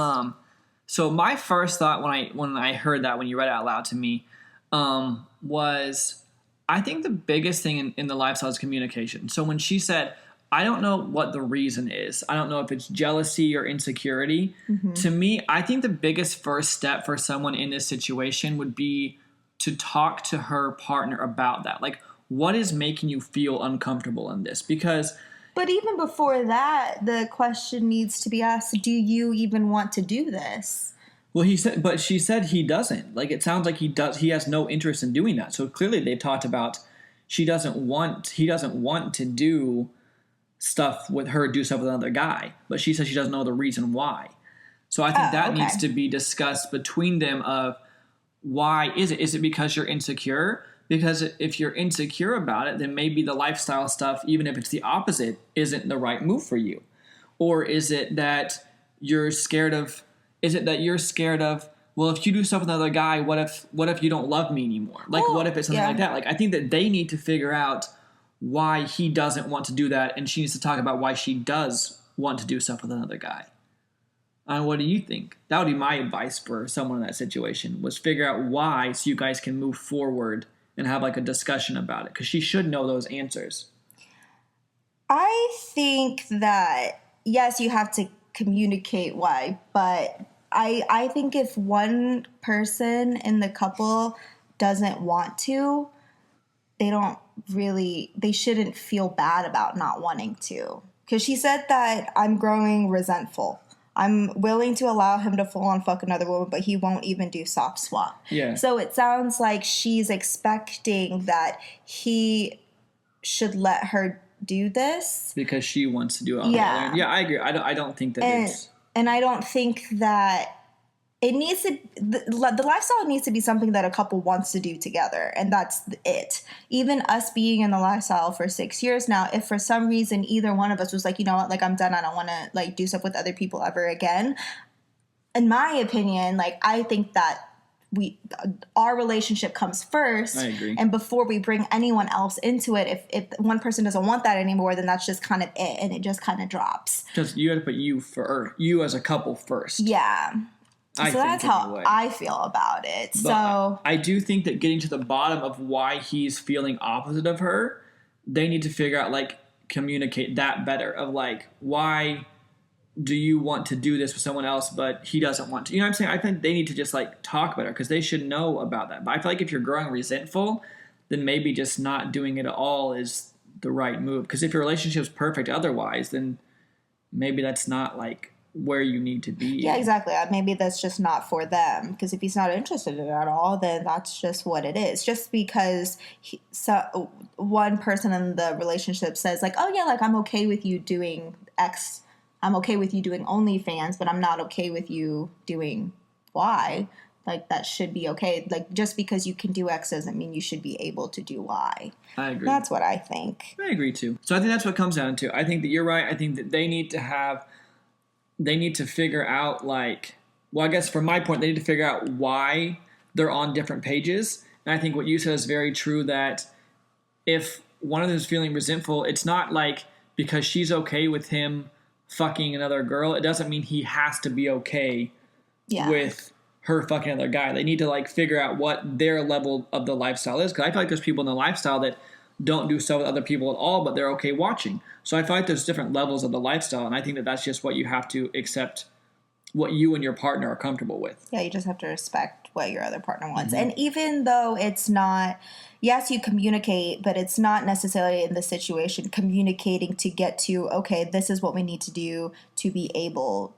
Speaker 1: So my first thought when I heard that, when you read it out loud to me, was I think the biggest thing in the lifestyle is communication. So when she said, I don't know what the reason is, I don't know if it's jealousy or insecurity. To me, I think the biggest first step for someone in this situation would be to talk to her partner about that. Like, what is making you feel uncomfortable in this? Because...
Speaker 2: But even before that, the question needs to be asked, do you even want to do this?
Speaker 1: Well, she said he doesn't. Like, it sounds like he has no interest in doing that. So clearly they've talked about he doesn't want to do stuff with another guy. But she says she doesn't know the reason why. So I think that needs to be discussed between them of why is it? Is it because you're insecure? Because if you're insecure about it, then maybe the lifestyle stuff, even if it's the opposite, isn't the right move for you. Or is it that you're scared of, well, if you do stuff with another guy, what if you don't love me anymore? Like, what if it's something like that? Like, I think that they need to figure out why he doesn't want to do that, and she needs to talk about why she does want to do stuff with another guy. What do you think? That would be my advice for someone in that situation, was figure out why so you guys can move forward and have like a discussion about it, because she should know those answers.
Speaker 2: I think that, yes, you have to communicate why, but I think if one person in the couple doesn't want to, they shouldn't feel bad about not wanting to. Because she said that I'm growing resentful. I'm willing to allow him to full on fuck another woman, but he won't even do soft swap.
Speaker 1: Yeah.
Speaker 2: So it sounds like she's expecting that he should let her do this
Speaker 1: because she wants to do it.
Speaker 2: Yeah.
Speaker 1: Yeah, I agree. I don't think that it's...
Speaker 2: And I don't think that it needs to... The lifestyle needs to be something that a couple wants to do together, and that's it. Even us being in the lifestyle for 6 years now, if for some reason either one of us was like, you know what, like, I'm done, I don't want to, like, do stuff with other people ever again, in my opinion, like, I think that our relationship comes first.
Speaker 1: I agree.
Speaker 2: And before we bring anyone else into it, if one person doesn't want that anymore, then that's just kind of it, and it just kind of drops.
Speaker 1: Because you have to put you as a couple first.
Speaker 2: Yeah.
Speaker 1: So
Speaker 2: that's how I feel about it.
Speaker 1: But so I do think that getting to the bottom of why he's feeling opposite of her, they need to figure out, like, communicate that better of, like, why do you want to do this with someone else, but he doesn't want to? You know what I'm saying? I think they need to just, like, talk better because they should know about that. But I feel like if you're growing resentful, then maybe just not doing it at all is the right move. Because if your relationship's perfect otherwise, then maybe that's not, like, where you need to be.
Speaker 2: Yeah, exactly. Maybe that's just not for them. Because if he's not interested in it at all, then that's just what it is. Just because one person in the relationship says, like, oh, yeah, like, I'm okay with you doing X. I'm okay with you doing OnlyFans, but I'm not okay with you doing Y. Like, that should be okay. Like, just because you can do X doesn't mean you should be able to do Y.
Speaker 1: I agree.
Speaker 2: That's what I think.
Speaker 1: I agree, too. So I think that's what it comes down to. I think that you're right. I think that they need to figure out, like, well, I guess from my point, they need to figure out why they're on different pages. And I think what you said is very true, that if one of them is feeling resentful, it's not like because she's okay with him fucking another girl, it doesn't mean he has to be okay with her fucking another guy. They need to, like, figure out what their level of the lifestyle is. Because I feel like there's people in the lifestyle that don't do so with other people at all, but they're okay watching. So I feel like there's different levels of the lifestyle, and I think that that's just what you have to accept, what you and your partner are comfortable with.
Speaker 2: Yeah, you just have to respect what your other partner wants. Mm-hmm. And even though it's not, yes, you communicate, but it's not necessarily in the situation communicating to get to, okay, this is what we need to do to be able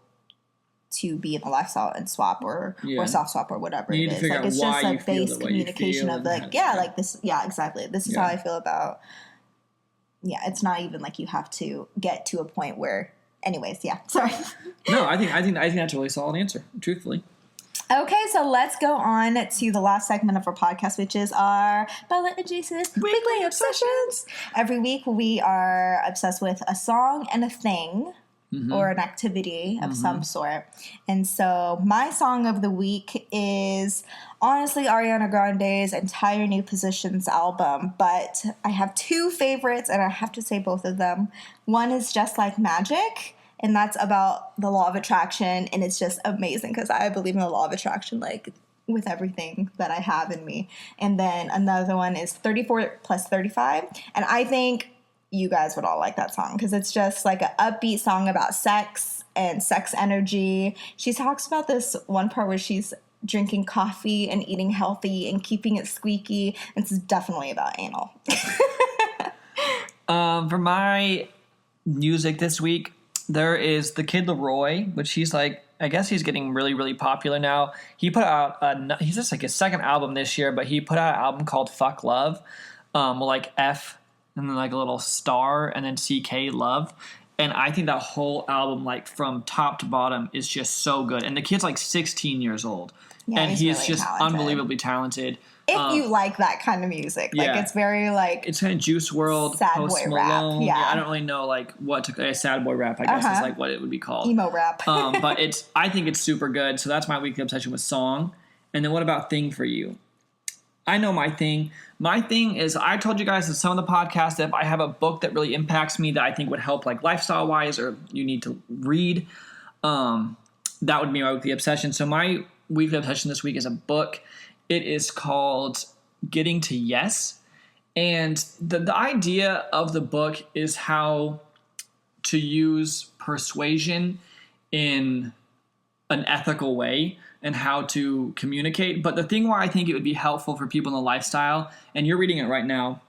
Speaker 2: to be in the lifestyle and swap or soft swap or whatever it is. Like, it's just a base communication of, like, like this. Yeah, exactly. This is how I feel about. Yeah, it's not even like you have to get to a point where. Anyways, sorry.
Speaker 1: No, I think that's a really solid answer, truthfully.
Speaker 2: Okay, so let's go on to the last segment of our podcast, which is our Bella and JASE'S Weekly Obsessions. Every week we are obsessed with a song and a thing. Mm-hmm. Or an activity of some sort. And so my song of the week is honestly Ariana Grande's entire New Positions album. But I have two favorites, and I have to say both of them. One is Just Like Magic, and that's about the law of attraction. And it's just amazing because I believe in the law of attraction, like, with everything that I have in me. And then another one is 34 plus 35. And I think you guys would all like that song because it's just like an upbeat song about sex and sex energy. She talks about this one part where she's drinking coffee and eating healthy and keeping it squeaky. It's definitely about anal.
Speaker 1: For my music this week, there is the Kid Laroi, which he's like, I guess he's getting really, really popular now. He put out, he's just like his second album this year, but he put out an album called Fuck Love, like F and then like a little star and then CK Love. And I think that whole album, like from top to bottom, is just so good. And the kid's like 16 years old. Yeah, and he's really just talented. Unbelievably talented.
Speaker 2: If you like that kind of music. Like, it's very like...
Speaker 1: It's kind of Juice WRLD,
Speaker 2: sad
Speaker 1: Post
Speaker 2: boy
Speaker 1: Malone.
Speaker 2: Rap. Yeah.
Speaker 1: I don't really know like what to... sad boy rap, I guess, is like what it would be called.
Speaker 2: Emo rap.
Speaker 1: But I think it's super good. So that's my weekly obsession with song. And then what about thing for you? I know my thing. My thing is, I told you guys in some of the podcasts that if I have a book that really impacts me that I think would help like lifestyle-wise or you need to read, that would be my weekly obsession. So my weekly obsession this week is a book. It is called Getting to Yes. And the idea of the book is how to use persuasion in an ethical way and how to communicate. But the thing why I think it would be helpful for people in the lifestyle, and you're reading it right now,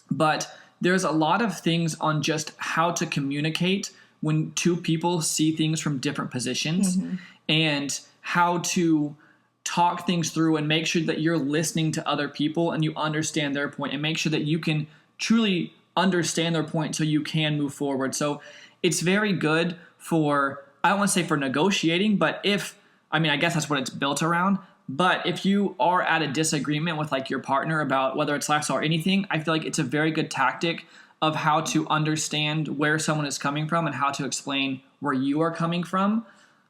Speaker 1: but there's a lot of things on just how to communicate when two people see things from different positions and how to talk things through and make sure that you're listening to other people and you understand their point and make sure that you can truly understand their point so you can move forward. So it's very good for, I don't want to say for negotiating, but I guess that's what it's built around. But if you are at a disagreement with like your partner about whether it's lifestyle or anything, I feel like it's a very good tactic of how to understand where someone is coming from and how to explain where you are coming from.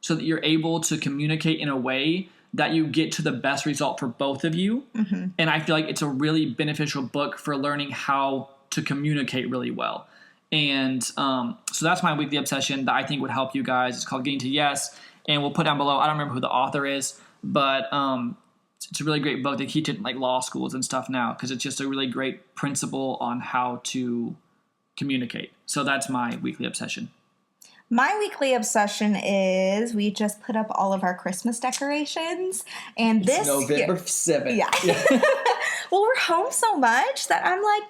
Speaker 1: so that you're able to communicate in a way that you get to the best result for both of you. Mm-hmm. And I feel like it's a really beneficial book for learning how to communicate really well. And so that's my weekly obsession that I think would help you guys. It's called Getting to Yes. And we'll put down below, I don't remember who the author is, but it's a really great book. They teach it in like law schools and stuff now because it's just a really great principle on how to communicate. So that's my weekly obsession.
Speaker 2: My weekly obsession is we just put up all of our Christmas decorations. And
Speaker 1: it's November 7th.
Speaker 2: Yeah. Well, we're home so much that I'm like,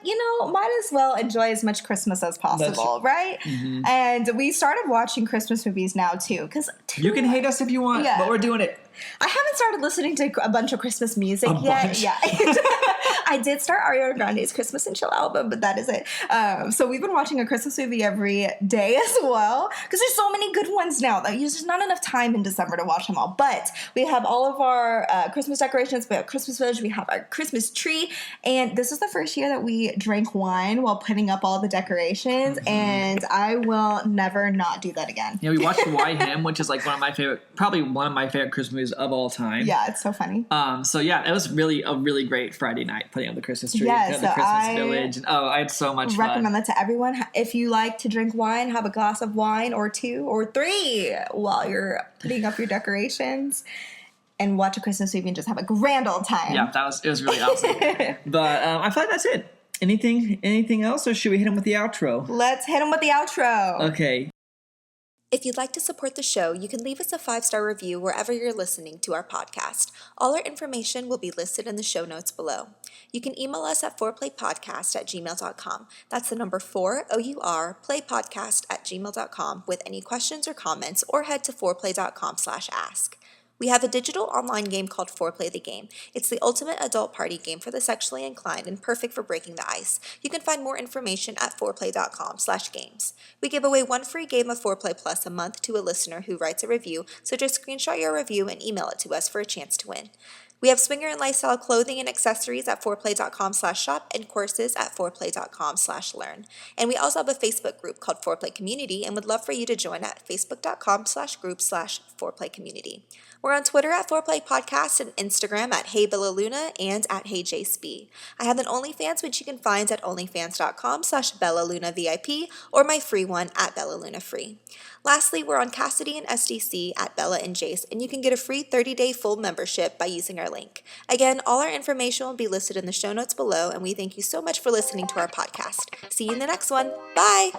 Speaker 2: might as well enjoy as much Christmas as possible, right? Mm-hmm. And we started watching Christmas movies now, too. Because
Speaker 1: you can hate us if you want, but we're doing it.
Speaker 2: I haven't started listening to a bunch of Christmas music yet. Yeah. I did start Ariana Grande's Christmas and Chill album, but that is it. So we've been watching a Christmas movie every day as well, because there's so many good ones now. Like, there's just not enough time in December to watch them all. But we have all of our Christmas decorations. We have Christmas village. We have our Christmas tree. And this is the first year that we drank wine while putting up all the decorations. Mm-hmm. And I will never not do that again.
Speaker 1: Yeah, we watched Why Him, which is like probably one of my favorite Christmas movies of all time.
Speaker 2: Yeah, it's so funny.
Speaker 1: So yeah, it was really a really great Friday night putting up the Christmas tree, the Christmas village, and I had so much fun.
Speaker 2: Recommend that to everyone. If you like to drink wine, have a glass of wine or 2 or 3 while you're putting up your decorations, and watch a Christmas movie and just have a grand old time.
Speaker 1: Yeah, it was really awesome. But I feel like that's it. Anything else, or should we hit him with the outro?
Speaker 2: Let's hit him with the outro.
Speaker 1: Okay.
Speaker 4: If you'd like to support the show, you can leave us a 5-star review wherever you're listening to our podcast. All our information will be listed in the show notes below. You can email us at 4playpodcast@gmail.com. That's the number 4OURPlayPodcast@gmail.com with any questions or comments, or head to 4play.com/ask. We have a digital online game called 4Play the Game. It's the ultimate adult party game for the sexually inclined and perfect for breaking the ice. You can find more information at 4play.com/games. We give away 1 free game of 4Play Plus a month to a listener who writes a review, so just screenshot your review and email it to us for a chance to win. We have swinger and lifestyle clothing and accessories at 4play.com/shop and courses at 4play.com/learn. And we also have a Facebook group called 4Play Community and would love for you to join at facebook.com/group/4Play Community. We're on Twitter at 4Play Podcast and Instagram at HeyBellaLuna and at HeyJaceB. I have an OnlyFans, which you can find at onlyfans.com/BellaLunaVIP or my free one at BellaLunaFree. Lastly, we're on Cassidy and SDC at Bella and Jace, and you can get a free 30-day full membership by using our link. Again, all our information will be listed in the show notes below, and we thank you so much for listening to our podcast. See you in the next one. Bye!